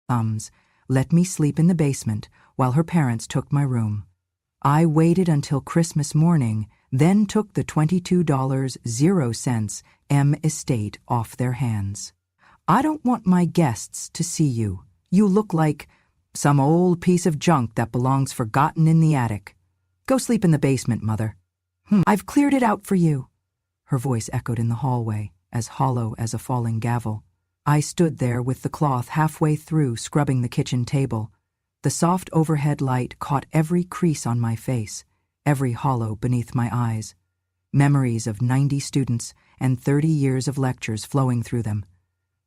thumbs, let me sleep in the basement while her parents took my room. I waited until Christmas morning, then took the $22.00 M estate off their hands. I don't want my guests to see you. You look like some old piece of junk that belongs forgotten in the attic. Go sleep in the basement, Mother. I've cleared it out for you. Her voice echoed in the hallway, as hollow as a falling gavel. I stood there with the cloth halfway through, scrubbing the kitchen table. The soft overhead light caught every crease on my face, every hollow beneath my eyes. Memories of 90 students and 30 years of lectures flowing through them.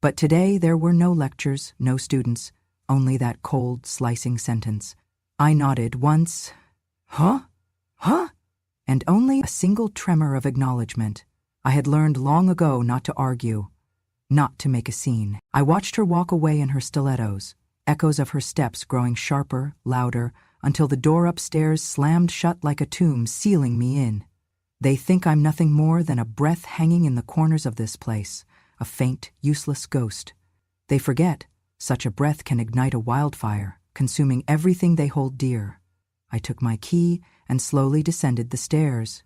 But today there were no lectures, no students, only that cold, slicing sentence. I nodded once, "Huh? Huh?" and only a single tremor of acknowledgement. I had learned long ago not to argue, not to make a scene. I watched her walk away in her stilettos, echoes of her steps growing sharper, louder, until the door upstairs slammed shut like a tomb, sealing me in. They think I'm nothing more than a breath hanging in the corners of this place, a faint, useless ghost. They forget such a breath can ignite a wildfire, consuming everything they hold dear. I took my key and slowly descended the stairs.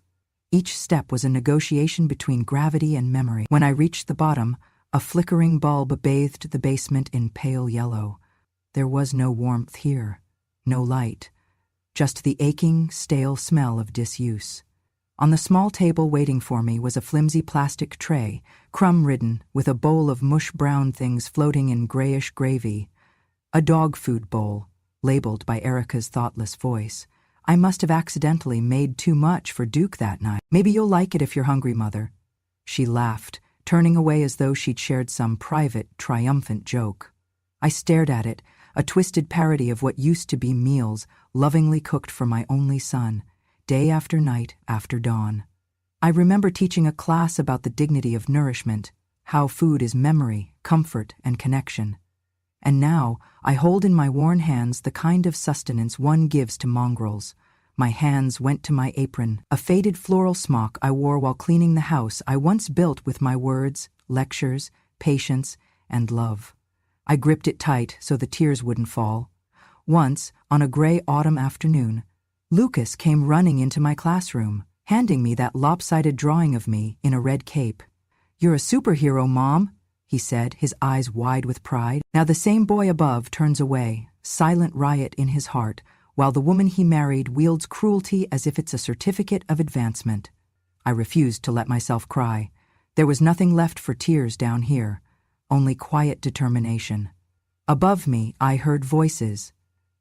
Each step was a negotiation between gravity and memory. When I reached the bottom, a flickering bulb bathed the basement in pale yellow. There was no warmth here, no light, just the aching, stale smell of disuse. On the small table waiting for me was a flimsy plastic tray, crumb-ridden, with a bowl of mush-brown things floating in grayish gravy. A dog food bowl, labeled by Erica's thoughtless voice. I must have accidentally made too much for Duke that night. Maybe you'll like it if you're hungry, Mother. She laughed, turning away as though she'd shared some private, triumphant joke. I stared at it, a twisted parody of what used to be meals, lovingly cooked for my only son, day after night after dawn. I remember teaching a class about the dignity of nourishment, how food is memory, comfort, and connection. And now I hold in my worn hands the kind of sustenance one gives to mongrels. My hands went to my apron, a faded floral smock I wore while cleaning the house I once built with my words, lectures, patience, and love. I gripped it tight so the tears wouldn't fall. Once, on a gray autumn afternoon, Lucas came running into my classroom, handing me that lopsided drawing of me in a red cape. "You're a superhero, Mom," he said, his eyes wide with pride. Now the same boy above turns away, silent riot in his heart, while the woman he married wields cruelty as if it's a certificate of advancement. I refused to let myself cry. There was nothing left for tears down here, only quiet determination. Above me, I heard voices.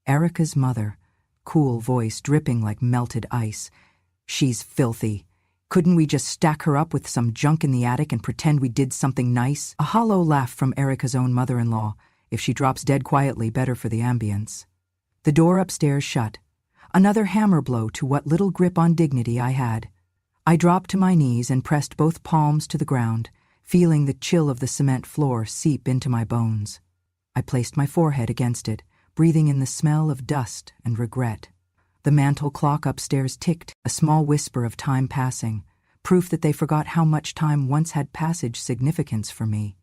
Erica's mother, cool voice dripping like melted ice. "She's filthy. Couldn't we just stack her up with some junk in the attic and pretend we did something nice?" A hollow laugh from Erica's own mother-in-law. "If she drops dead quietly, better for the ambience." The door upstairs shut. Another hammer blow to what little grip on dignity I had. I dropped to my knees and pressed both palms to the ground, feeling the chill of the cement floor seep into my bones. I placed my forehead against it, breathing in the smell of dust and regret. The mantel clock upstairs ticked, a small whisper of time passing, proof that they forgot how much time once had passage significance for me.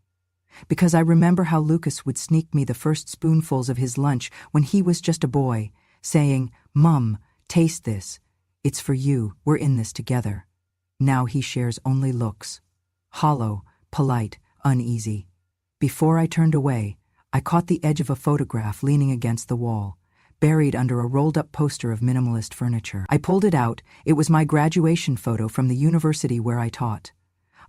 Because I remember how Lucas would sneak me the first spoonfuls of his lunch when he was just a boy, saying, "Mum, taste this. It's for you, we're in this together." Now he shares only looks. Hollow, polite, uneasy. Before I turned away, I caught the edge of a photograph leaning against the wall, buried under a rolled-up poster of minimalist furniture. I pulled it out. It was my graduation photo from the university where I taught.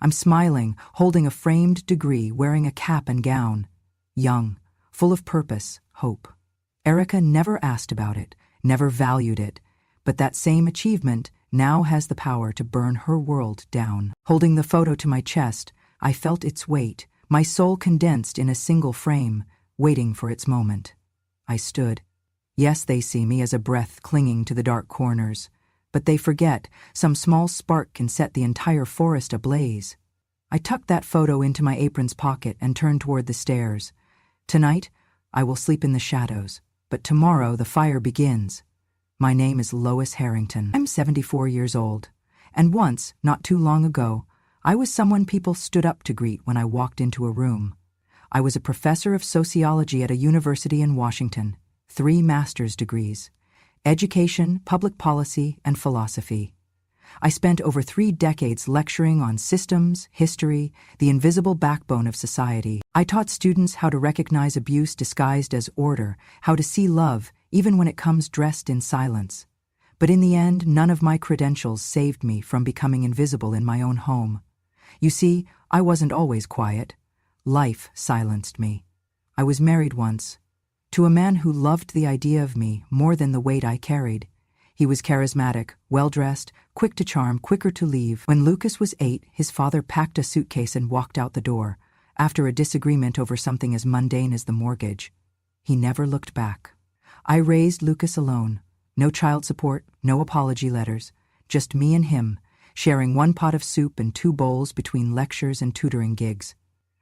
I'm smiling, holding a framed degree, wearing a cap and gown. Young, full of purpose, hope. Erica never asked about it, never valued it, but that same achievement now has the power to burn her world down. Holding the photo to my chest, I felt its weight, my soul condensed in a single frame, waiting for its moment. I stood. Yes, they see me as a breath clinging to the dark corners, but they forget some small spark can set the entire forest ablaze. I tucked that photo into my apron's pocket and turned toward the stairs. Tonight, I will sleep in the shadows, but tomorrow the fire begins. My name is Lois Harrington. I'm 74 years old, and once, not too long ago, I was someone people stood up to greet when I walked into a room. I was a professor of sociology at a university in Washington, 3 master's degrees, education, public policy, and philosophy. I spent over 3 decades lecturing on systems, history, the invisible backbone of society. I taught students how to recognize abuse disguised as order, how to see love even when it comes dressed in silence. But in the end, none of my credentials saved me from becoming invisible in my own home. You see, I wasn't always quiet. Life silenced me. I was married once, to a man who loved the idea of me more than the weight I carried. He was charismatic, well-dressed, quick to charm, quicker to leave. When Lucas was 8, his father packed a suitcase and walked out the door, after a disagreement over something as mundane as the mortgage. He never looked back. I raised Lucas alone. No child support, no apology letters, just me and him, sharing 1 pot of soup and 2 bowls between lectures and tutoring gigs.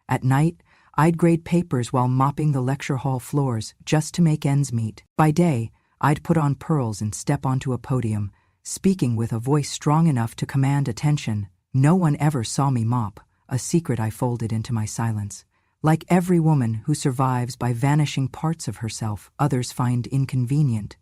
At night, I'd grade papers while mopping the lecture hall floors just to make ends meet. By day, I'd put on pearls and step onto a podium, speaking with a voice strong enough to command attention. No one ever saw me mop, a secret I folded into my silence. Like every woman who survives by vanishing parts of herself others find inconvenient,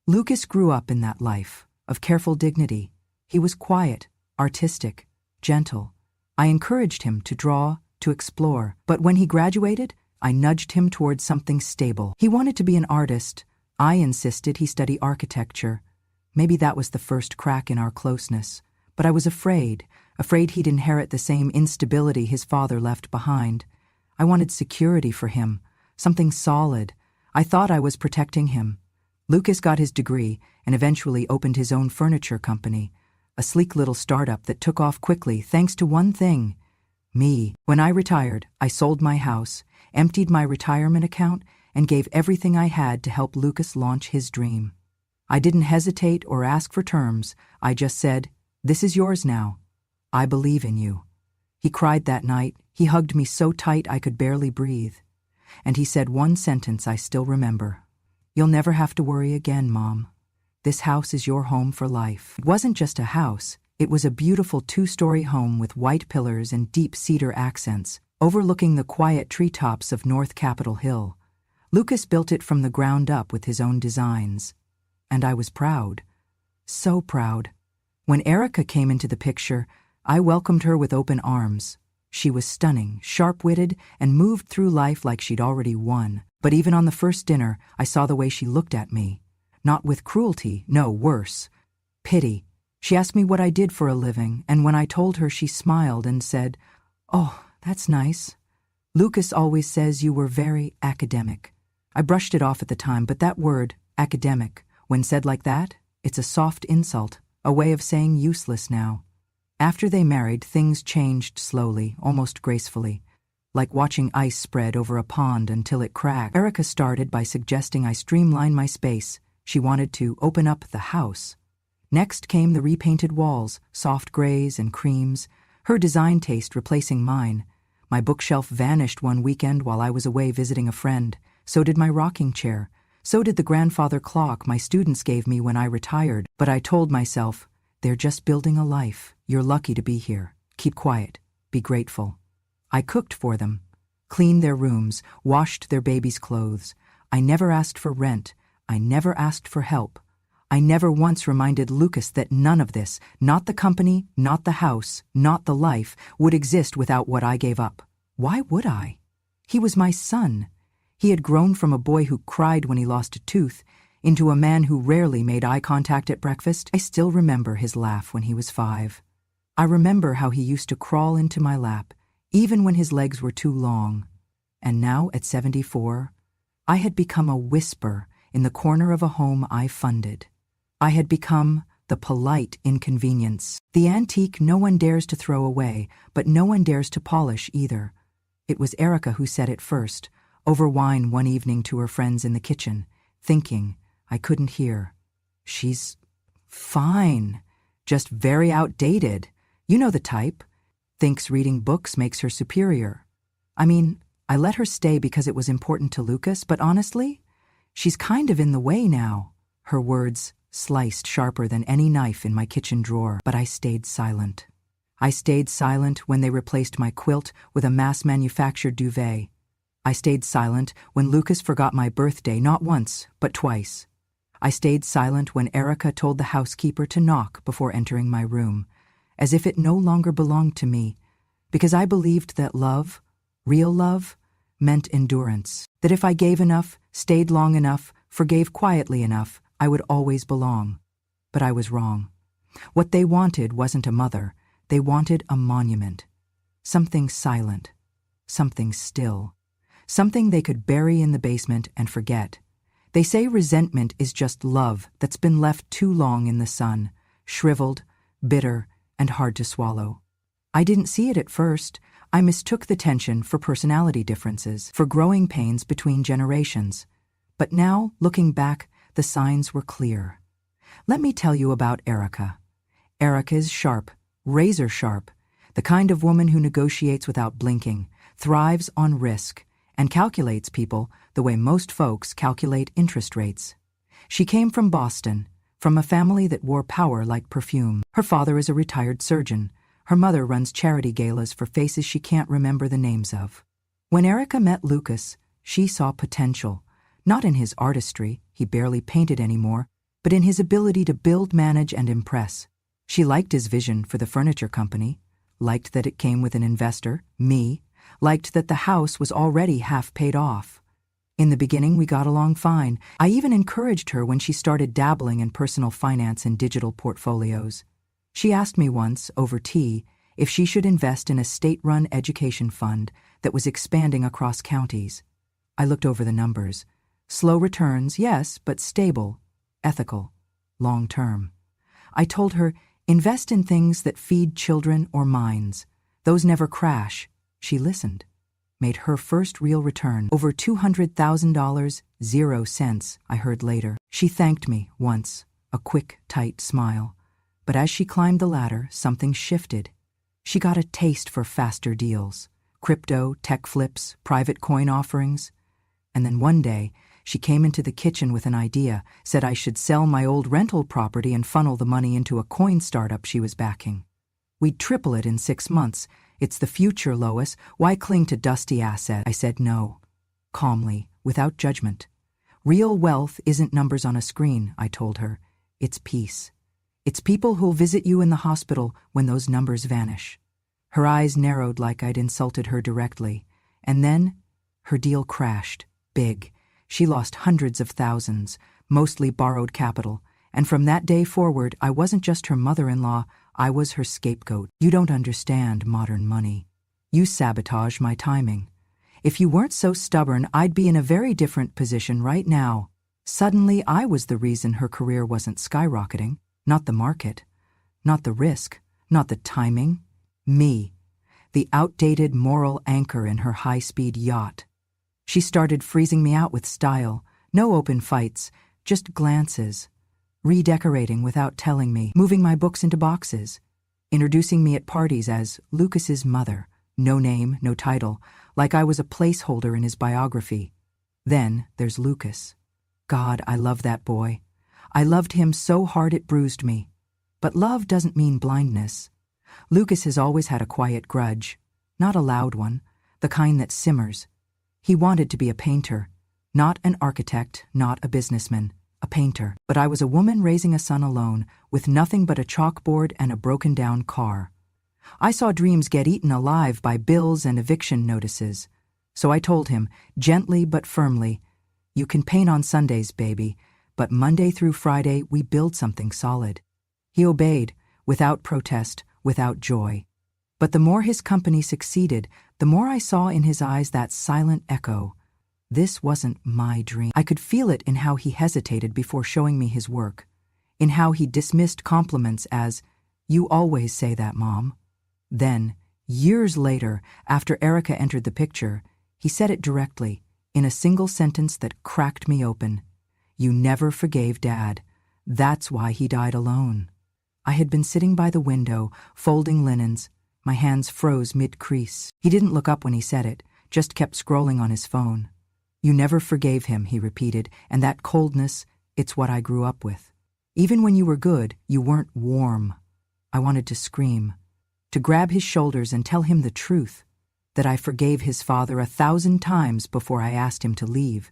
Lucas grew up in that life of careful dignity. He was quiet, artistic, gentle. I encouraged him to draw, to explore, but when he graduated, I nudged him towards something stable. He wanted to be an artist. I insisted he study architecture. Maybe that was the first crack in our closeness, but I was afraid he'd inherit the same instability his father left behind. I wanted security for him, something solid. I thought I was protecting him. Lucas got his degree and eventually opened his own furniture company, a sleek little startup that took off quickly thanks to one thing: me. When I retired, I sold my house, emptied my retirement account, and gave everything I had to help Lucas launch his dream. I didn't hesitate or ask for terms. I just said, "This is yours now. I believe in you." He cried that night. He hugged me so tight I could barely breathe. And he said one sentence I still remember: "You'll never have to worry again, Mom. This house is your home for life." It wasn't just a house. It was a beautiful 2-story home with white pillars and deep cedar accents, overlooking the quiet treetops of North Capitol Hill. Lucas built it from the ground up with his own designs. And I was proud. So proud. When Erica came into the picture, I welcomed her with open arms. She was stunning, sharp-witted, and moved through life like she'd already won. But even on the first dinner, I saw the way she looked at me. Not with cruelty, no, worse. Pity. She asked me what I did for a living, and when I told her, she smiled and said, "Oh, that's nice. Lucas always says you were very academic." I brushed it off at the time, but that word, academic, when said like that, it's a soft insult, a way of saying useless now. After they married, things changed slowly, almost gracefully, like watching ice spread over a pond until it cracked. Erica started by suggesting I streamline my space. She wanted to open up the house. Next came the repainted walls, soft grays and creams, her design taste replacing mine. My bookshelf vanished one weekend while I was away visiting a friend. So did my rocking chair. So did the grandfather clock my students gave me when I retired. But I told myself, they're just building a life. You're lucky to be here. Keep quiet. Be grateful. I cooked for them, cleaned their rooms, washed their babies' clothes. I never asked for rent. I never asked for help. I never once reminded Lucas that none of this, not the company, not the house, not the life, would exist without what I gave up. Why would I? He was my son. He had grown from a boy who cried when he lost a tooth into a man who rarely made eye contact at breakfast. I still remember his laugh when he was 5. I remember how he used to crawl into my lap, even when his legs were too long. And now, at 74, I had become a whisper in the corner of a home I funded. I had become the polite inconvenience, the antique no one dares to throw away, but no one dares to polish either. It was Erica who said it first, over wine one evening to her friends in the kitchen, thinking I couldn't hear. "She's fine, just very outdated. You know the type. Thinks reading books makes her superior." I mean, I let her stay because it was important to Lucas, but honestly, she's kind of in the way now. Her words sliced sharper than any knife in my kitchen drawer, but I stayed silent. I stayed silent when they replaced my quilt with a mass-manufactured duvet. I stayed silent when Lucas forgot my birthday not once, but twice. I stayed silent when Erica told the housekeeper to knock before entering my room, as if it no longer belonged to me, because I believed that love, real love, meant endurance, that if I gave enough, stayed long enough, forgave quietly enough, I would always belong. But I was wrong. What they wanted wasn't a mother, they wanted a monument. Something silent, something still, something they could bury in the basement and forget. They say resentment is just love that's been left too long in the sun, shriveled, bitter, and hard to swallow. I didn't see it at first. I mistook the tension for personality differences, for growing pains between generations. But now, looking back, the signs were clear. Let me tell you about Erica. Erica's sharp, razor sharp, the kind of woman who negotiates without blinking, thrives on risk, and calculates people the way most folks calculate interest rates. She came from Boston, from a family that wore power like perfume. Her father is a retired surgeon. Her mother runs charity galas for faces she can't remember the names of. When Erica met Lucas, she saw potential, not in his artistry, he barely painted anymore, but in his ability to build, manage, and impress. She liked his vision for the furniture company, liked that it came with an investor, me, liked that the house was already half paid off. In the beginning, we got along fine. I even encouraged her when she started dabbling in personal finance and digital portfolios. She asked me once, over tea, if she should invest in a state-run education fund that was expanding across counties. I looked over the numbers. Slow returns, yes, but stable, ethical, long-term. I told her, invest in things that feed children or minds. Those never crash. She listened. Made her first real return, over $200,000, 0 cents, I heard later. She thanked me once, a quick, tight smile. But as she climbed the ladder, something shifted. She got a taste for faster deals, crypto, tech flips, private coin offerings. And then one day, she came into the kitchen with an idea, said I should sell my old rental property and funnel the money into a coin startup she was backing. We'd triple it in 6 months. It's the future, Lois. Why cling to dusty asset? I said no, calmly, without judgment. Real wealth isn't numbers on a screen, I told her. It's peace. It's people who'll visit you in the hospital when those numbers vanish. Her eyes narrowed like I'd insulted her directly. And then, her deal crashed. Big. She lost hundreds of thousands, mostly borrowed capital. And from that day forward, I wasn't just her mother-in-law, I was her scapegoat. You don't understand modern money. You sabotage my timing. If you weren't so stubborn, I'd be in a very different position right now. Suddenly, I was the reason her career wasn't skyrocketing. Not the market, not the risk, not the timing. Me, the outdated moral anchor in her high-speed yacht. She started freezing me out with style, no open fights, just glances. Redecorating without telling me, moving my books into boxes, introducing me at parties as Lucas's mother, no name, no title, like I was a placeholder in his biography. Then there's Lucas. God, I love that boy. I loved him so hard it bruised me. But love doesn't mean blindness. Lucas has always had a quiet grudge, not a loud one, the kind that simmers. He wanted to be a painter, not an architect, not a businessman. A painter, but I was a woman raising a son alone, with nothing but a chalkboard and a broken-down car. I saw dreams get eaten alive by bills and eviction notices. So I told him, gently but firmly, you can paint on Sundays, baby, but Monday through Friday we build something solid. He obeyed, without protest, without joy. But the more his company succeeded, the more I saw in his eyes that silent echo. This wasn't my dream. I could feel it in how he hesitated before showing me his work, in how he dismissed compliments as, "You always say that, Mom." Then, years later, after Erica entered the picture, he said it directly, in a single sentence that cracked me open. "You never forgave Dad. That's why he died alone." I had been sitting by the window, folding linens. My hands froze mid-crease. He didn't look up when he said it, just kept scrolling on his phone. "You never forgave him," he repeated, "and that coldness, it's what I grew up with. Even when you were good, you weren't warm." I wanted to scream, to grab his shoulders and tell him the truth. that I forgave his father 1,000 times before I asked him to leave,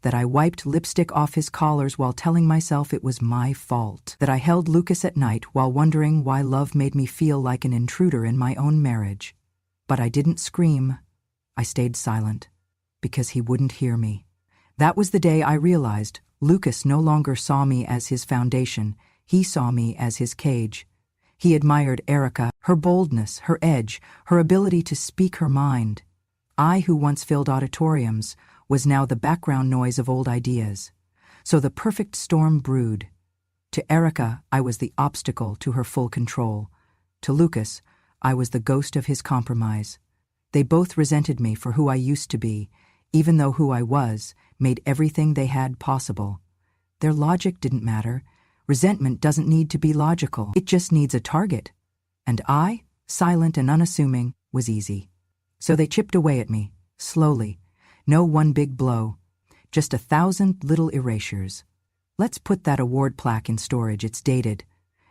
that I wiped lipstick off his collars while telling myself it was my fault, that I held Lucas at night while wondering why love made me feel like an intruder in my own marriage. But I didn't scream. I stayed silent, because he wouldn't hear me. That was the day I realized Lucas no longer saw me as his foundation, he saw me as his cage. He admired Erica, her boldness, her edge, her ability to speak her mind. I, who once filled auditoriums, was now the background noise of old ideas. So the perfect storm brewed. To Erica, I was the obstacle to her full control. To Lucas, I was the ghost of his compromise. They both resented me for who I used to be, even though who I was made everything they had possible. Their logic didn't matter. Resentment doesn't need to be logical. It just needs a target. And I, silent and unassuming, was easy. So they chipped away at me, slowly. No one big blow. Just 1,000 little erasures. Let's put that award plaque in storage. It's dated.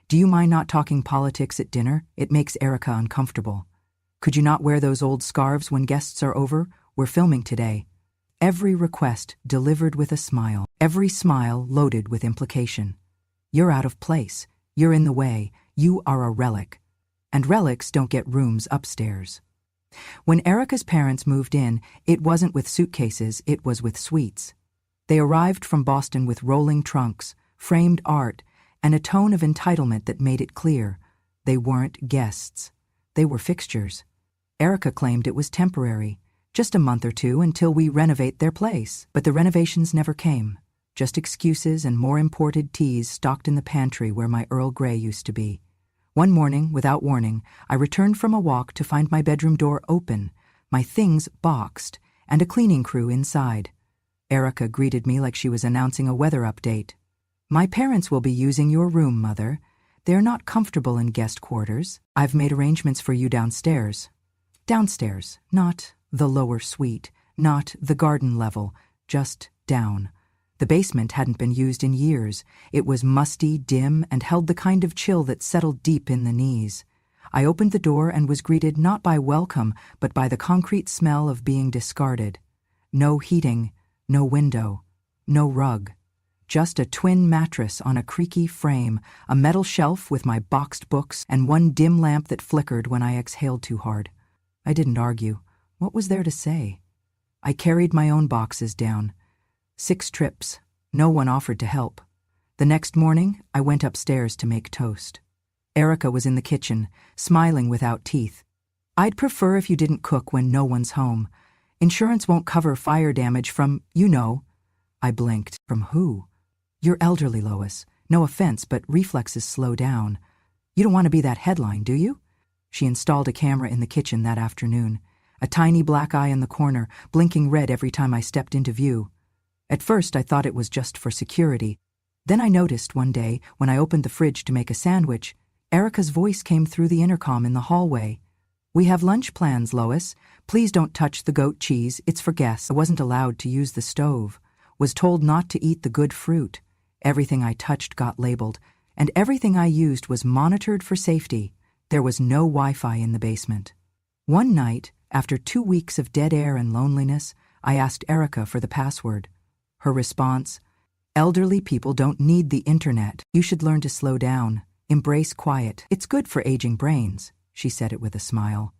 Do you mind not talking politics at dinner? It makes Erica uncomfortable. Could you not wear those old scarves when guests are over? We're filming today. Every request delivered with a smile. Every smile loaded with implication. You're out of place. You're in the way. You are a relic. And relics don't get rooms upstairs. When Erica's parents moved in, it wasn't with suitcases, it was with suites. They arrived from Boston with rolling trunks, framed art, and a tone of entitlement that made it clear they weren't guests. They were fixtures. Erica claimed it was temporary, just a month or two until we renovate their place. But the renovations never came. Just excuses and more imported teas stocked in the pantry where my Earl Grey used to be. One morning, without warning, I returned from a walk to find my bedroom door open, my things boxed, and a cleaning crew inside. Erica greeted me like she was announcing a weather update. My parents will be using your room, Mother. They're not comfortable in guest quarters. I've made arrangements for you downstairs. Downstairs, not the lower suite, not the garden level, just down. The basement hadn't been used in years. It was musty, dim, and held the kind of chill that settled deep in the knees. I opened the door and was greeted not by welcome, but by the concrete smell of being discarded. No heating, no window, no rug. Just a twin mattress on a creaky frame, a metal shelf with my boxed books, and one dim lamp that flickered when I exhaled too hard. I didn't argue. What was there to say? I carried my own boxes down. 6 trips. No one offered to help. The next morning, I went upstairs to make toast. Erica was in the kitchen, smiling without teeth. I'd prefer if you didn't cook when no one's home. Insurance won't cover fire damage from, you know. I blinked. From who? You're elderly, Lois. No offense, but reflexes slow down. You don't want to be that headline, do you? She installed a camera in the kitchen that afternoon. A tiny black eye in the corner, blinking red every time I stepped into view. At first, I thought it was just for security. Then I noticed one day, when I opened the fridge to make a sandwich, Erica's voice came through the intercom in the hallway. We have lunch plans, Lois. Please don't touch the goat cheese. It's for guests. I wasn't allowed to use the stove. Was told not to eat the good fruit. Everything I touched got labeled, and everything I used was monitored for safety. There was no Wi-Fi in the basement. One night, after 2 weeks of dead air and loneliness, I asked Erica for the password. Her response, elderly people don't need the internet. You should learn to slow down, embrace quiet. It's good for aging brains, she said it with a smile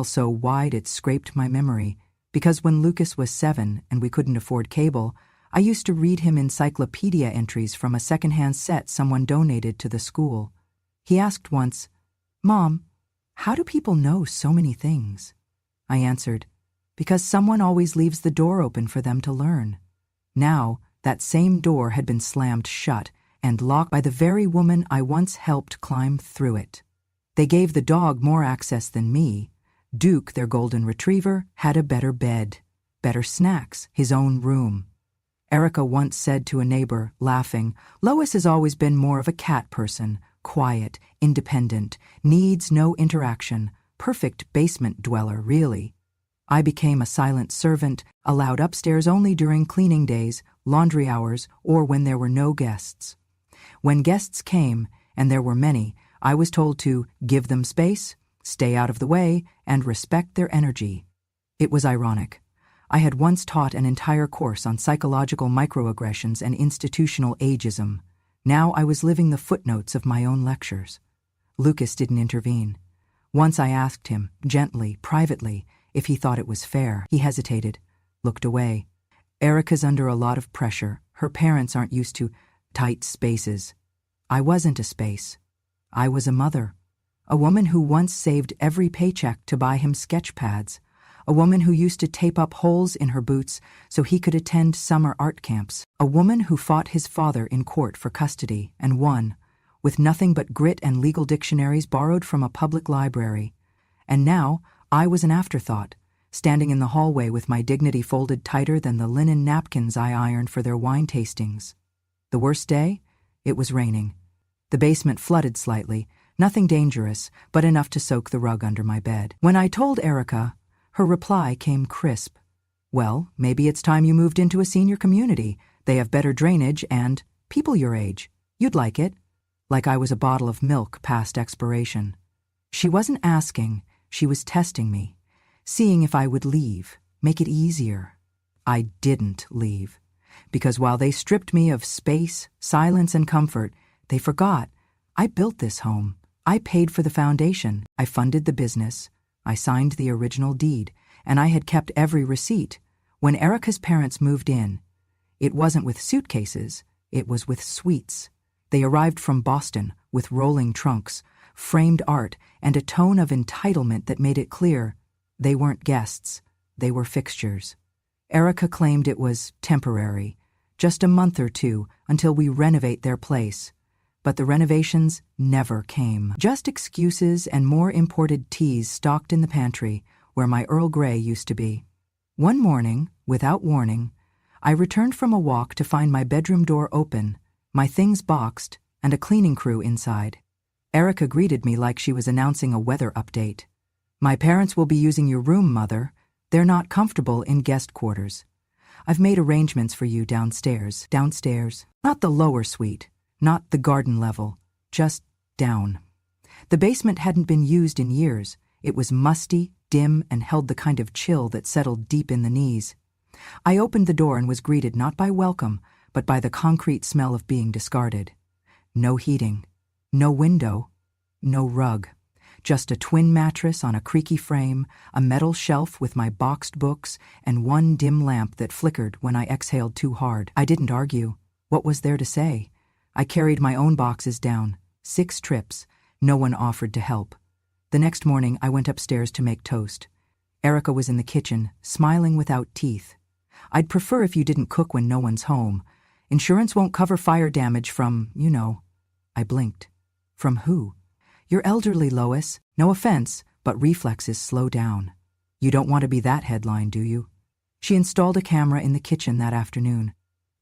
so wide it scraped my memory, because when Lucas was 7 and we couldn't afford cable, I used to read him encyclopedia entries from a secondhand set someone donated to the school. He asked once, Mom, how do people know so many things? I answered, because someone always leaves the door open for them to learn. Now, that same door had been slammed shut and locked by the very woman I once helped climb through it. They gave the dog more access than me. Duke, their golden retriever, had a better bed, better snacks, his own room. Erica once said to a neighbor, laughing, Lois has always been more of a cat person, quiet, independent, needs no interaction, perfect basement dweller, really. I became a silent servant, allowed upstairs only during cleaning days, laundry hours, or when there were no guests. When guests came, and there were many, I was told to give them space, stay out of the way, and respect their energy. It was ironic. I had once taught an entire course on psychological microaggressions and institutional ageism. Now I was living the footnotes of my own lectures. Lucas didn't intervene. Once I asked him, gently, privately, if he thought it was fair. He hesitated, looked away. Erica's under a lot of pressure. Her parents aren't used to tight spaces. I wasn't a space. I was a mother. A woman who once saved every paycheck to buy him sketch pads. A woman who used to tape up holes in her boots so he could attend summer art camps. A woman who fought his father in court for custody and won, with nothing but grit and legal dictionaries borrowed from a public library. And now I was an afterthought, standing in the hallway with my dignity folded tighter than the linen napkins I ironed for their wine tastings. The worst day? It was raining. The basement flooded slightly, nothing dangerous, but enough to soak the rug under my bed. When I told Erica, her reply came crisp. Well, maybe it's time you moved into a senior community. They have better drainage and people your age. You'd like it. Like I was a bottle of milk past expiration. She wasn't asking, she was testing me, seeing if I would leave, make it easier. I didn't leave, because while they stripped me of space, silence, and comfort, they forgot. I built this home. I paid for the foundation. I funded the business. I signed the original deed, and I had kept every receipt. When Erica's parents moved in, it wasn't with suitcases, it was with suites. They arrived from Boston with rolling trunks, framed art, and a tone of entitlement that made it clear they weren't guests, they were fixtures. Erica claimed it was temporary, just a month or two until we renovate their place. But the renovations never came. Just excuses and more imported teas stocked in the pantry where my Earl Grey used to be. One morning, without warning, I returned from a walk to find my bedroom door open, my things boxed, and a cleaning crew inside. Erica greeted me like she was announcing a weather update. My parents will be using your room, Mother. They're not comfortable in guest quarters. I've made arrangements for you downstairs. Downstairs. Not the lower suite. Not the garden level, just down. The basement hadn't been used in years. It was musty, dim, and held the kind of chill that settled deep in the knees. I opened the door and was greeted not by welcome, but by the concrete smell of being discarded. No heating, no window, no rug. Just a twin mattress on a creaky frame, a metal shelf with my boxed books, and one dim lamp that flickered when I exhaled too hard. I didn't argue. What was there to say? I carried my own boxes down, 6 trips. No one offered to help. The next morning, I went upstairs to make toast. Erica was in the kitchen, smiling without teeth. I'd prefer if you didn't cook when no one's home. Insurance won't cover fire damage from, you know. I blinked. From who? You're elderly, Lois. No offense, but reflexes slow down. You don't want to be that headline, do you? She installed a camera in the kitchen that afternoon.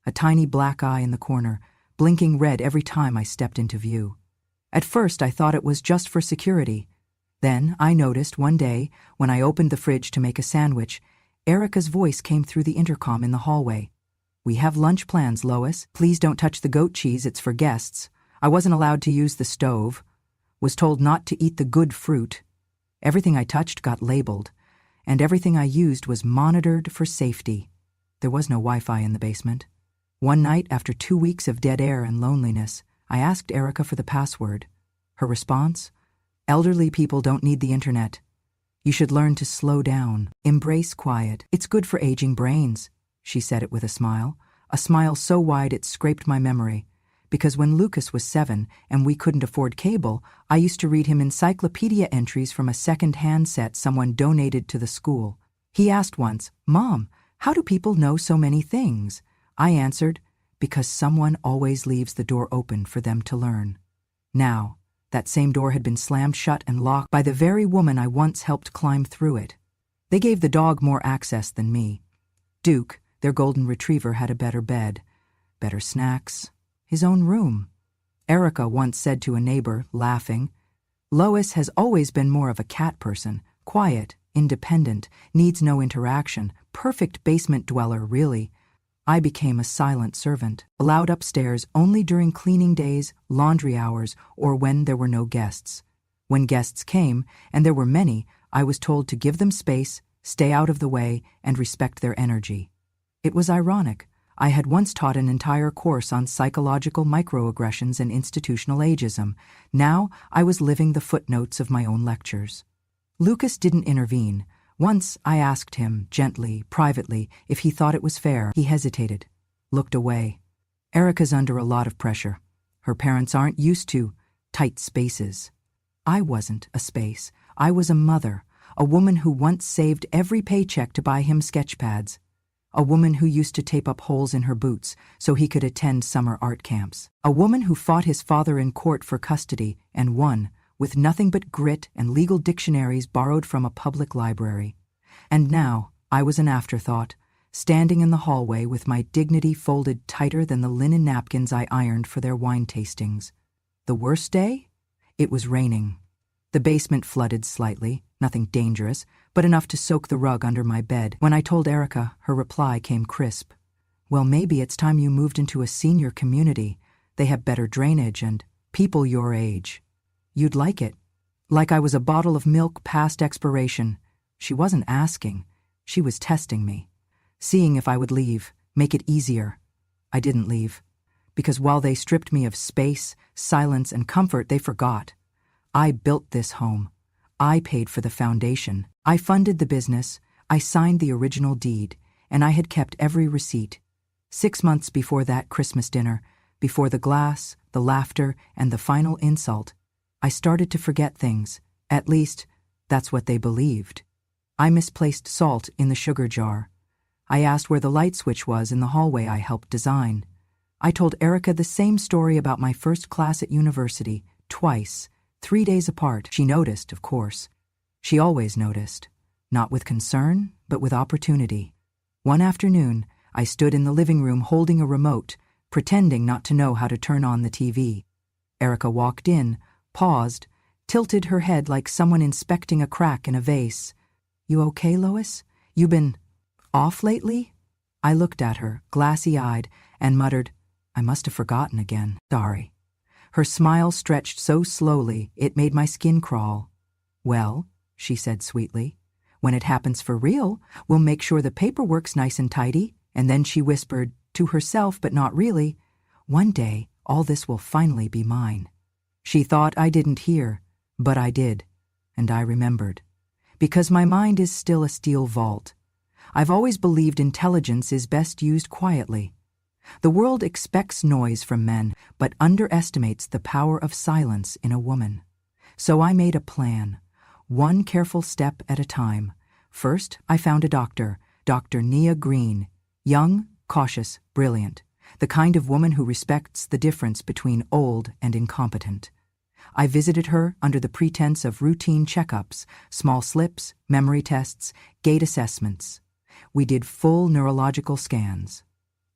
A tiny black eye in the corner, blinking red every time I stepped into view. At first, I thought it was just for security. Then, I noticed one day, when I opened the fridge to make a sandwich, Erica's voice came through the intercom in the hallway. We have lunch plans, Lois. Please don't touch the goat cheese, it's for guests. I wasn't allowed to use the stove. Was told not to eat the good fruit. Everything I touched got labeled, and everything I used was monitored for safety. There was no Wi-Fi in the basement. One night, after 2 weeks of dead air and loneliness, I asked Erica for the password. Her response? Elderly people don't need the internet. You should learn to slow down, embrace quiet. It's good for aging brains. She said it with a smile so wide it scraped my memory. Because when Lucas was 7 and we couldn't afford cable, I used to read him encyclopedia entries from a second-hand set someone donated to the school. He asked once, Mom, how do people know so many things? I answered, because someone always leaves the door open for them to learn. Now, that same door had been slammed shut and locked by the very woman I once helped climb through it. They gave the dog more access than me. Duke, their golden retriever, had a better bed, better snacks, his own room. Erica once said to a neighbor, laughing, Lois has always been more of a cat person, quiet, independent, needs no interaction, perfect basement dweller, really. I became a silent servant, allowed upstairs only during cleaning days, laundry hours, or when there were no guests. When guests came, and there were many, I was told to give them space, stay out of the way, and respect their energy. It was ironic. I had once taught an entire course on psychological microaggressions and institutional ageism. Now I was living the footnotes of my own lectures. Lucas didn't intervene. Once I asked him, gently, privately, if he thought it was fair. He hesitated, looked away. Erica's under a lot of pressure. Her parents aren't used to tight spaces. I wasn't a space. I was a mother, a woman who once saved every paycheck to buy him sketch pads. A woman who used to tape up holes in her boots so he could attend summer art camps. A woman who fought his father in court for custody and won, with nothing but grit and legal dictionaries borrowed from a public library. And now I was an afterthought, standing in the hallway with my dignity folded tighter than the linen napkins I ironed for their wine tastings. The worst day? It was raining. The basement flooded slightly, nothing dangerous, but enough to soak the rug under my bed. When I told Erica, her reply came crisp. Well, maybe it's time you moved into a senior community. They have better drainage and people your age. You'd like it. Like I was a bottle of milk past expiration. She wasn't asking. She was testing me. Seeing if I would leave, make it easier. I didn't leave. Because while they stripped me of space, silence, and comfort, they forgot. I built this home. I paid for the foundation. I funded the business. I signed the original deed, and I had kept every receipt. 6 months before that Christmas dinner, before the glass, the laughter, and the final insult, I started to forget things. At least, that's what they believed. I misplaced salt in the sugar jar. I asked where the light switch was in the hallway I helped design. I told Erica the same story about my first class at university, twice, 3 days apart. She noticed, of course. She always noticed. Not with concern, but with opportunity. One afternoon, I stood in the living room holding a remote, pretending not to know how to turn on the TV. Erica walked in, paused, tilted her head like someone inspecting a crack in a vase. You okay, Lois? You been off lately? I looked at her, glassy-eyed, and muttered, I must have forgotten again. Sorry. Her smile stretched so slowly it made my skin crawl. Well, she said sweetly, when it happens for real, we'll make sure the paperwork's nice and tidy. And then she whispered, to herself but not really, one day all this will finally be mine. She thought I didn't hear, but I did, and I remembered. Because my mind is still a steel vault. I've always believed intelligence is best used quietly. The world expects noise from men, but underestimates the power of silence in a woman. So I made a plan, one careful step at a time. First, I found a doctor, Dr. Nia Green, young, cautious, brilliant, the kind of woman who respects the difference between old and incompetent. I visited her under the pretense of routine checkups, small slips, memory tests, gait assessments. We did full neurological scans.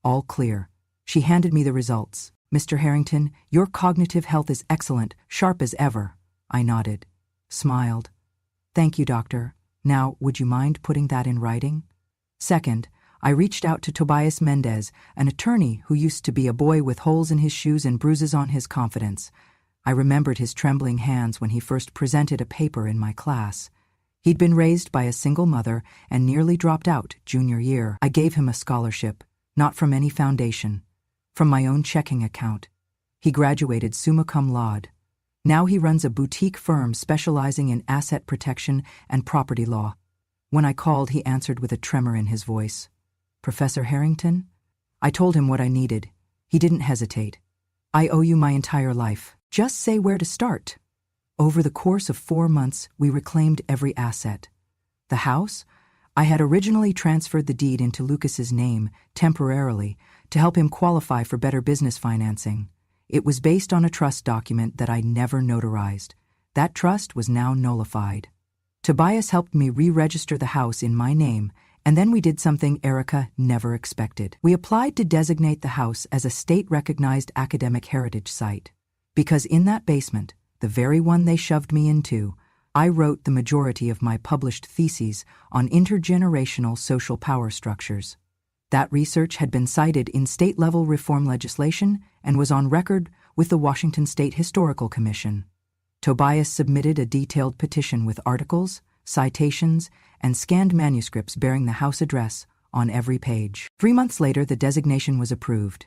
All clear. She handed me the results. Mr. Harrington, your cognitive health is excellent, sharp as ever. I nodded, smiled. Thank you, doctor. Now, would you mind putting that in writing? Second, I reached out to Tobias Mendez, an attorney who used to be a boy with holes in his shoes and bruises on his confidence. I remembered his trembling hands when he first presented a paper in my class. He'd been raised by a single mother and nearly dropped out junior year. I gave him a scholarship, not from any foundation, from my own checking account. He graduated summa cum laude. Now he runs a boutique firm specializing in asset protection and property law. When I called, he answered with a tremor in his voice. Professor Harrington? I told him what I needed. He didn't hesitate. I owe you my entire life. Just say where to start. Over the course of 4 months, we reclaimed every asset. The house? I had originally transferred the deed into Lucas's name, temporarily, to help him qualify for better business financing. It was based on a trust document that I never notarized. That trust was now nullified. Tobias helped me re-register the house in my name, and then we did something Erica never expected. We applied to designate the house as a state-recognized academic heritage site. Because in that basement, the very one they shoved me into, I wrote the majority of my published theses on intergenerational social power structures. That research had been cited in state-level reform legislation and was on record with the Washington State Historical Commission. Tobias submitted a detailed petition with articles, citations, and scanned manuscripts bearing the house address on every page. 3 months later, the designation was approved.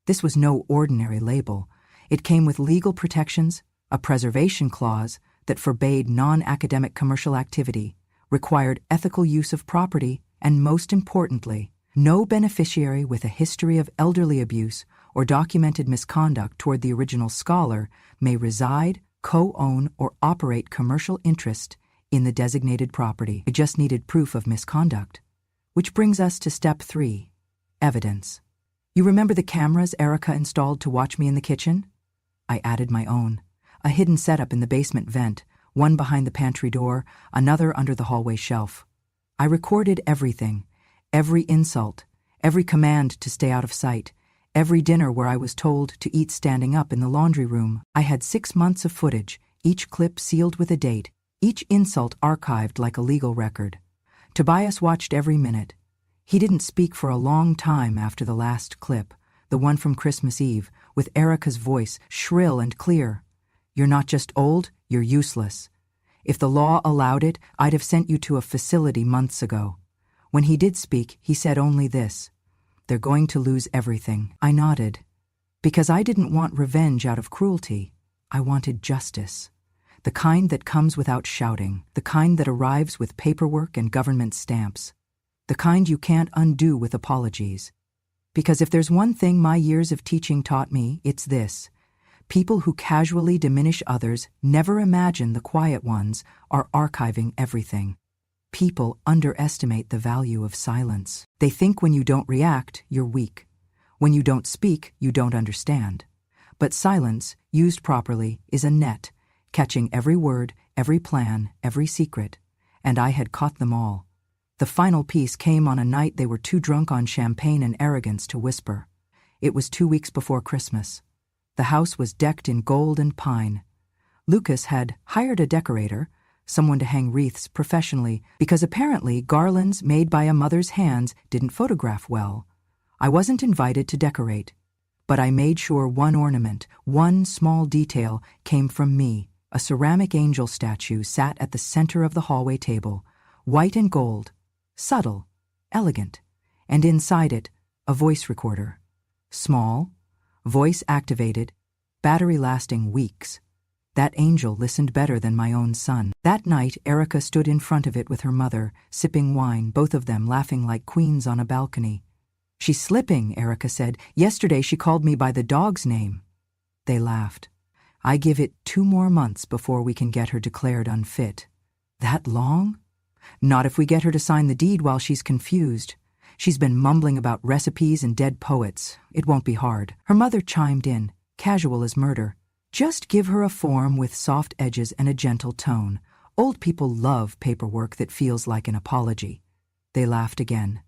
This was no ordinary label. It came with legal protections, a preservation clause that forbade non-academic commercial activity, required ethical use of property, and most importantly, no beneficiary with a history of elderly abuse or documented misconduct toward the original scholar may reside, co-own, or operate commercial interest in the designated property. I just needed proof of misconduct. Which brings us to step 3, evidence. You remember the cameras Erica installed to watch me in the kitchen? I added my own, a hidden setup in the basement vent, one behind the pantry door, another under the hallway shelf. I recorded everything, every insult, every command to stay out of sight, every dinner where I was told to eat standing up in the laundry room. I had 6 months of footage, each clip sealed with a date, each insult archived like a legal record. Tobias watched every minute. He didn't speak for a long time after the last clip, the one from Christmas Eve, with Erica's voice shrill and clear. You're not just old, you're useless. If the law allowed it, I'd have sent you to a facility months ago. When he did speak, he said only this: they're going to lose everything. I nodded. Because I didn't want revenge out of cruelty. I wanted justice. The kind that comes without shouting, the kind that arrives with paperwork and government stamps, the kind you can't undo with apologies. Because if there's one thing my years of teaching taught me, it's this: people who casually diminish others never imagine the quiet ones are archiving everything. People underestimate the value of silence. They think when you don't react, you're weak. When you don't speak, you don't understand. But silence, used properly, is a net, catching every word, every plan, every secret. And I had caught them all. The final piece came on a night they were too drunk on champagne and arrogance to whisper. It was 2 weeks before Christmas. The house was decked in gold and pine. Lucas had hired a decorator, someone to hang wreaths professionally, because apparently garlands made by a mother's hands didn't photograph well. I wasn't invited to decorate, but I made sure one ornament, one small detail, came from me. A ceramic angel statue sat at the center of the hallway table, white and gold, subtle, elegant, and inside it, a voice recorder. Small, voice-activated, battery lasting weeks. That angel listened better than my own son. That night, Erica stood in front of it with her mother, sipping wine, both of them laughing like queens on a balcony. She's slipping, Erica said. Yesterday she called me by the dog's name. They laughed. I give it 2 more months before we can get her declared unfit. That long? Not if we get her to sign the deed while she's confused. She's been mumbling about recipes and dead poets. It won't be hard. Her mother chimed in, casual as murder. Just give her a form with soft edges and a gentle tone. Old people love paperwork that feels like an apology. They laughed again.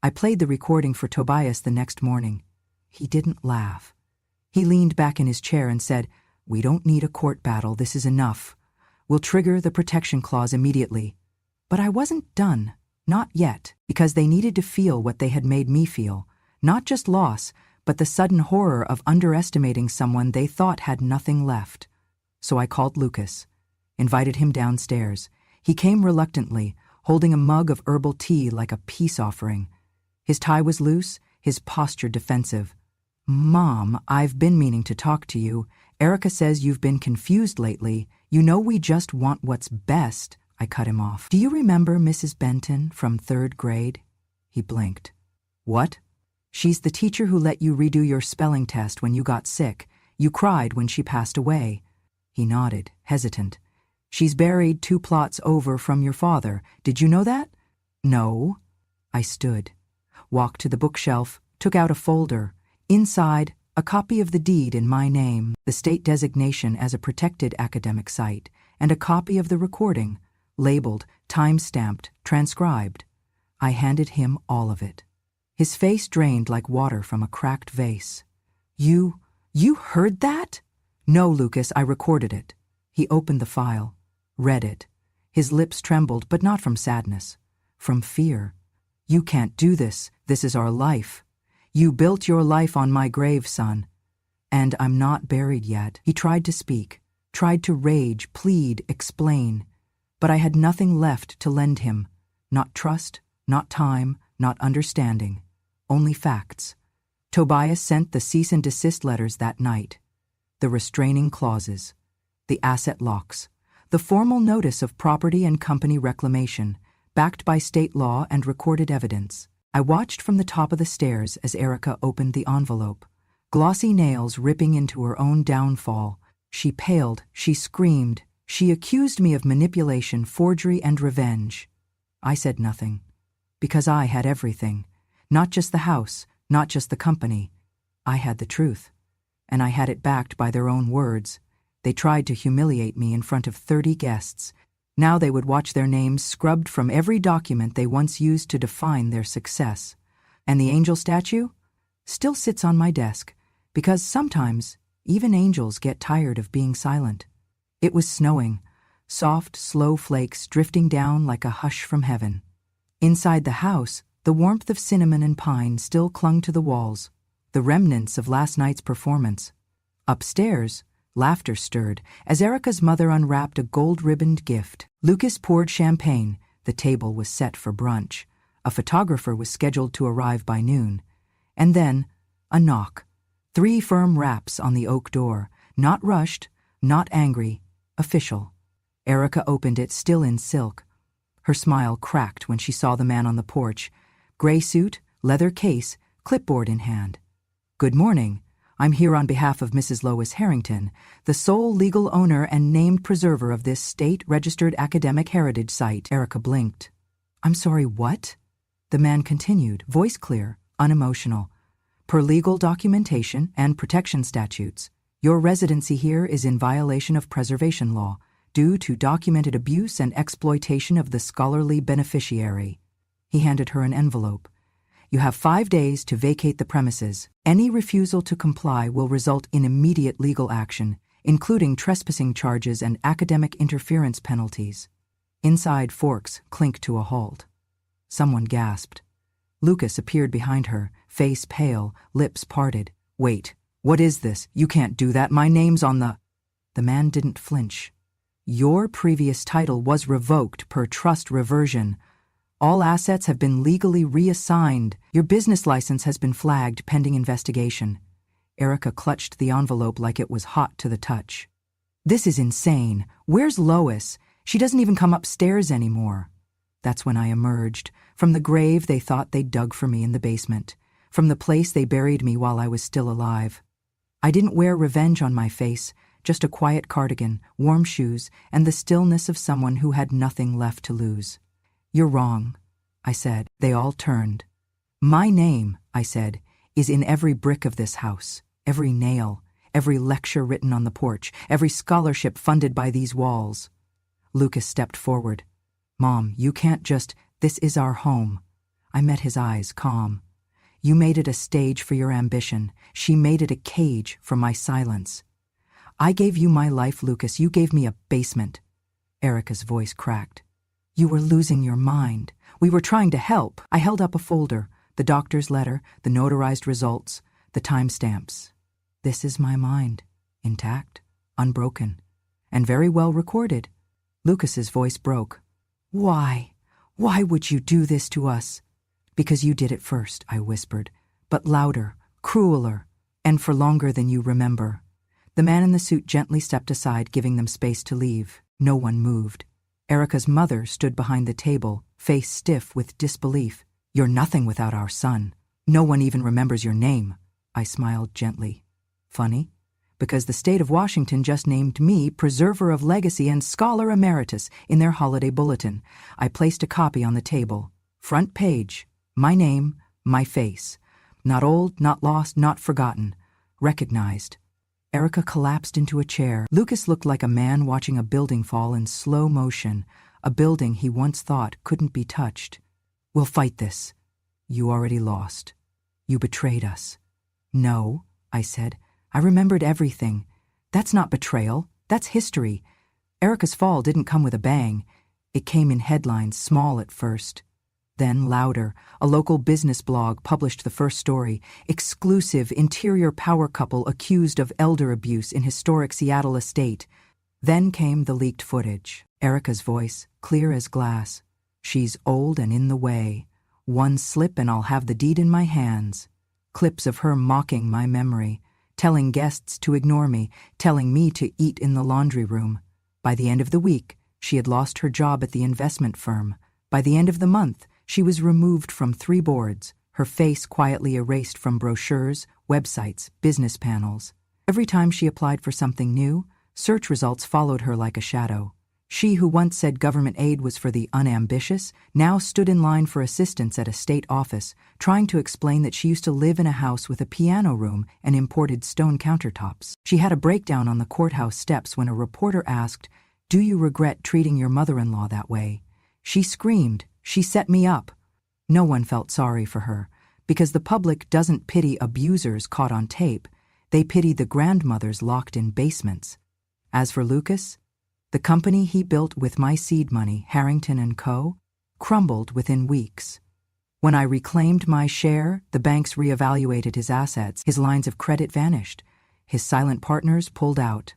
I played the recording for Tobias the next morning. He didn't laugh. He leaned back in his chair and said, "We don't need a court battle, this is enough. We'll trigger the protection clause immediately." But I wasn't done. Not yet, because they needed to feel what they had made me feel. Not just loss, but the sudden horror of underestimating someone they thought had nothing left. So I called Lucas, invited him downstairs. He came reluctantly, holding a mug of herbal tea like a peace offering. His tie was loose, his posture defensive. "Mom, I've been meaning to talk to you. Erica says you've been confused lately. You know we just want what's best." I cut him off. "Do you remember Mrs. Benton from 3rd grade? He blinked. "What?" "She's the teacher who let you redo your spelling test when you got sick. You cried when she passed away." He nodded, hesitant. "She's buried 2 plots over from your father. Did you know that?" "No." I stood, walked to the bookshelf, took out a folder. Inside, a copy of the deed in my name, the state designation as a protected academic site, and a copy of the recording, labeled, time-stamped, transcribed. I handed him all of it. His face drained like water from a cracked vase. You heard that?" "No, Lucas, I recorded it." He opened the file, read it. His lips trembled, but not from sadness, from fear. "You can't do this. This is our life. You built your life on my grave, son. And I'm not buried yet." He tried to speak, tried to rage, plead, explain. But I had nothing left to lend him. Not trust, not time, not understanding. Only facts. Tobias sent the cease and desist letters that night. The restraining clauses. The asset locks. The formal notice of property and company reclamation, backed by state law and recorded evidence. I watched from the top of the stairs as Erica opened the envelope. Glossy nails ripping into her own downfall. She paled, she screamed, she accused me of manipulation, forgery, and revenge. I said nothing, because I had everything. Not just the house, not just the company. I had the truth, and I had it backed by their own words. They tried to humiliate me in front of 30 guests. Now they would watch their names scrubbed from every document they once used to define their success. And the angel statue still sits on my desk, because sometimes even angels get tired of being silent. It was snowing, soft, slow flakes drifting down like a hush from heaven. Inside the house, the warmth of cinnamon and pine still clung to the walls, the remnants of last night's performance. Upstairs, laughter stirred as Erica's mother unwrapped a gold-ribboned gift. Lucas poured champagne. The table was set for brunch. A photographer was scheduled to arrive by noon. And then, a knock. 3 firm raps on the oak door. Not rushed, not angry, official. Erica opened it, still in silk. Her smile cracked when she saw the man on the porch. Gray suit, leather case, clipboard in hand. "Good morning. I'm here on behalf of Mrs. Lois Harrington, the sole legal owner and named preserver of this state-registered academic heritage site." Erica blinked. "I'm sorry, what?" The man continued, voice clear, unemotional. "Per legal documentation and protection statutes, your residency here is in violation of preservation law due to documented abuse and exploitation of the scholarly beneficiary." He handed her an envelope. "You have 5 days to vacate the premises. Any refusal to comply will result in immediate legal action, including trespassing charges and academic interference penalties." Inside, forks clinked to a halt. Someone gasped. Lucas appeared behind her, face pale, lips parted. "Wait, what is this? You can't do that. My name's on the—" The man didn't flinch. "Your previous title was revoked per trust reversion. All assets have been legally reassigned. Your business license has been flagged pending investigation." Erica clutched the envelope like it was hot to the touch. "This is insane. Where's Lois? She doesn't even come upstairs anymore." That's when I emerged, from the grave they thought they'd dug for me in the basement, from the place they buried me while I was still alive. I didn't wear revenge on my face, just a quiet cardigan, warm shoes, and the stillness of someone who had nothing left to lose. "You're wrong," I said. They all turned. "My name," I said, "is in every brick of this house, every nail, every lecture written on the porch, every scholarship funded by these walls." Lucas stepped forward. "Mom, you can't just— This is our home." I met his eyes, calm. "You made it a stage for your ambition. She made it a cage for my silence. I gave you my life, Lucas. You gave me a basement." Erica's voice cracked. "You were losing your mind. We were trying to help." I held up a folder, the doctor's letter, the notarized results, the timestamps. "This is my mind, intact, unbroken, and very well recorded." Lucas's voice broke. "Why? Why would you do this to us?" "Because you did it first," I whispered, "but louder, crueler, and for longer than you remember." The man in the suit gently stepped aside, giving them space to leave. No one moved. Erica's mother stood behind the table, face stiff with disbelief. "You're nothing without our son. No one even remembers your name." I smiled gently. "Funny? Because the state of Washington just named me Preserver of Legacy and Scholar Emeritus in their holiday bulletin." I placed a copy on the table. Front page. My name, my face. Not old, not lost, not forgotten. Recognized. Erica collapsed into a chair. Lucas looked like a man watching a building fall in slow motion, a building he once thought couldn't be touched. "We'll fight this." "You already lost. You betrayed us." "No," I said. I remembered everything. "That's not betrayal. That's history." Erica's fall didn't come with a bang. It came in headlines, small at first. Then, louder, a local business blog published the first story. "Exclusive interior power couple accused of elder abuse in historic Seattle estate." Then came the leaked footage. Erica's voice, clear as glass. She's old and in the way. One slip and I'll have the deed in my hands. Clips of her mocking my memory, telling guests to ignore me, telling me to eat in the laundry room. By the end of the week, she had lost her job at the investment firm. By the end of the month, she was removed from 3 boards, her face quietly erased from brochures, websites, business panels. Every time she applied for something new, search results followed her like a shadow. She who once said government aid was for the unambitious now stood in line for assistance at a state office, trying to explain that she used to live in a house with a piano room and imported stone countertops. She had a breakdown on the courthouse steps when a reporter asked, "Do you regret treating your mother-in-law that way?" She screamed, "She set me up." No one felt sorry for her, because the public doesn't pity abusers caught on tape. They pity the grandmothers locked in basements. As for Lucas, the company he built with my seed money, Harrington & Co., crumbled within weeks. When I reclaimed my share, the banks reevaluated his assets, his lines of credit vanished, his silent partners pulled out.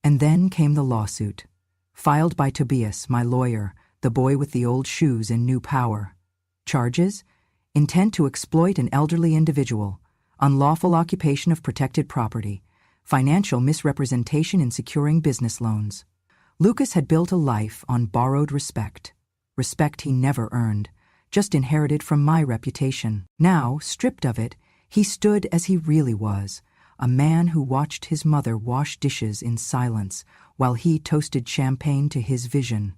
And then came the lawsuit, filed by Tobias, my lawyer, the boy with the old shoes and new power. Charges: intent to exploit an elderly individual, unlawful occupation of protected property, financial misrepresentation in securing business loans. Lucas had built a life on borrowed respect he never earned, just inherited from my reputation. Now, stripped of it, he stood as he really was, a man who watched his mother wash dishes in silence while he toasted champagne to his vision.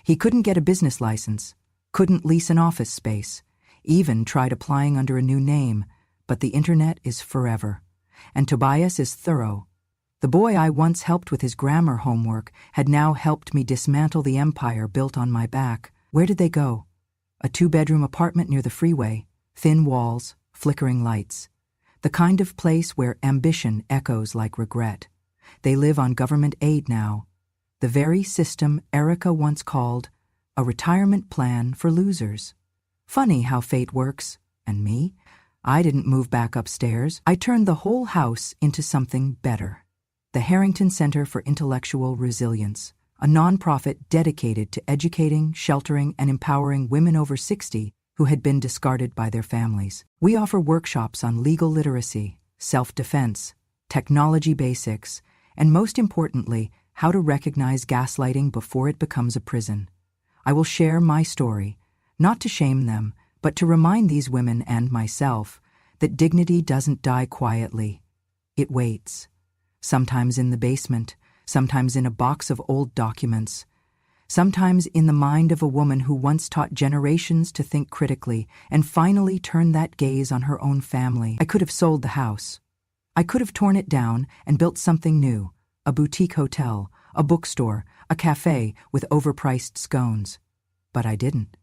He couldn't get a business license, couldn't lease an office space, even tried applying under a new name, but the internet is forever, and Tobias is thorough. The boy I once helped with his grammar homework had now helped me dismantle the empire built on my back. Where did they go? A 2-bedroom apartment near the freeway, thin walls, flickering lights. The kind of place where ambition echoes like regret. They live on government aid now. The very system Erica once called a retirement plan for losers. Funny how fate works. And me? I didn't move back upstairs. I turned the whole house into something better. The Harrington Center for Intellectual Resilience, a nonprofit dedicated to educating, sheltering, and empowering women over 60 who had been discarded by their families. We offer workshops on legal literacy, self-defense, technology basics, and most importantly, how to recognize gaslighting before it becomes a prison. I will share my story, not to shame them, but to remind these women and myself that dignity doesn't die quietly. It waits. Sometimes in the basement, sometimes in a box of old documents, sometimes in the mind of a woman who once taught generations to think critically and finally turned that gaze on her own family. I could have sold the house. I could have torn it down and built something new, a boutique hotel, a bookstore, a cafe with overpriced scones. But I didn't,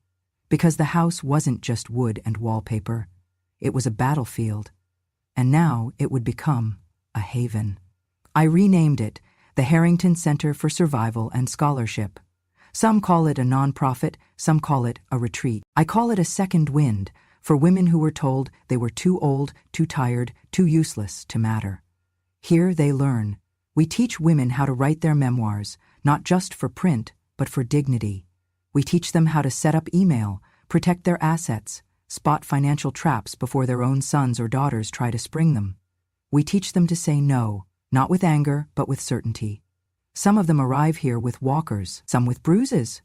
because the house wasn't just wood and wallpaper. It was a battlefield, and now it would become a haven. I renamed it the Harrington Center for Survival and Scholarship. Some call it a nonprofit, some call it a retreat. I call it a second wind for women who were told they were too old, too tired, too useless to matter. Here they learn. We teach women how to write their memoirs, not just for print, but for dignity. We teach them how to set up email, protect their assets, spot financial traps before their own sons or daughters try to spring them. We teach them to say no, not with anger, but with certainty. Some of them arrive here with walkers, some with bruises,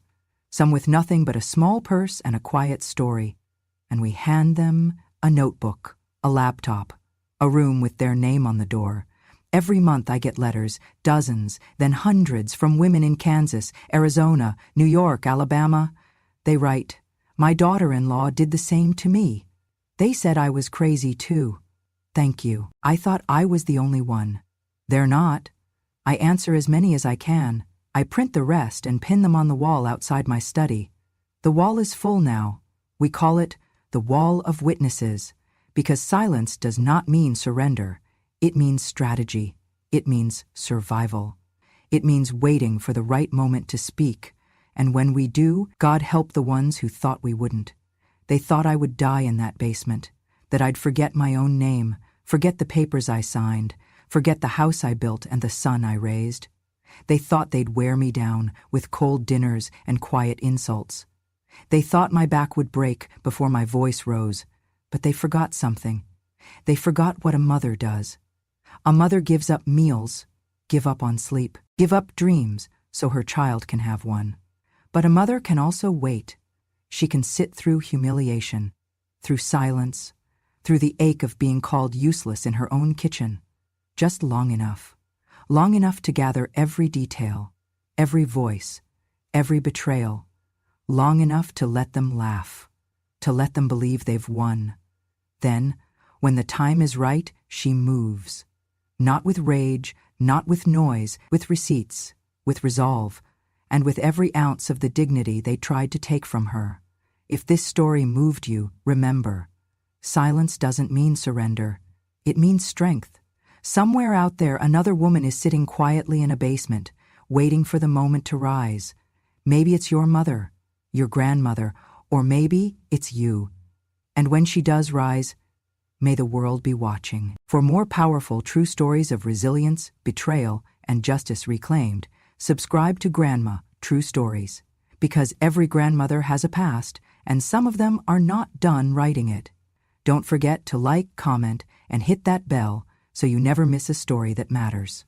some with nothing but a small purse and a quiet story. And we hand them a notebook, a laptop, a room with their name on the door. Every month I get letters, dozens, then hundreds from women in Kansas, Arizona, New York, Alabama. They write, "My daughter-in-law did the same to me. They said I was crazy too. Thank you. I thought I was the only one. They're not. I answer as many as I can. I print the rest and pin them on the wall outside my study. The wall is full now. We call it the Wall of Witnesses, because silence does not mean surrender. It means strategy. It means survival. It means waiting for the right moment to speak. And when we do, God help the ones who thought we wouldn't. They thought I would die in that basement, that I'd forget my own name, forget the papers I signed, forget the house I built and the son I raised. They thought they'd wear me down with cold dinners and quiet insults. They thought my back would break before my voice rose, but they forgot something. They forgot what a mother does. A mother gives up meals, give up on sleep, give up dreams so her child can have one. But a mother can also wait. She can sit through humiliation, through silence, through the ache of being called useless in her own kitchen, just long enough to gather every detail, every voice, every betrayal, long enough to let them laugh, to let them believe they've won. Then, when the time is right, she moves. Not with rage, not with noise, with receipts, with resolve, and with every ounce of the dignity they tried to take from her. If this story moved you, remember, silence doesn't mean surrender. It means strength. Somewhere out there, another woman is sitting quietly in a basement, waiting for the moment to rise. Maybe it's your mother, your grandmother, or maybe it's you. And when she does rise, may the world be watching. For more powerful true stories of resilience, betrayal, and justice reclaimed, subscribe to Grandma True Stories. Because every grandmother has a past, and some of them are not done writing it. Don't forget to like, comment, and hit that bell so you never miss a story that matters.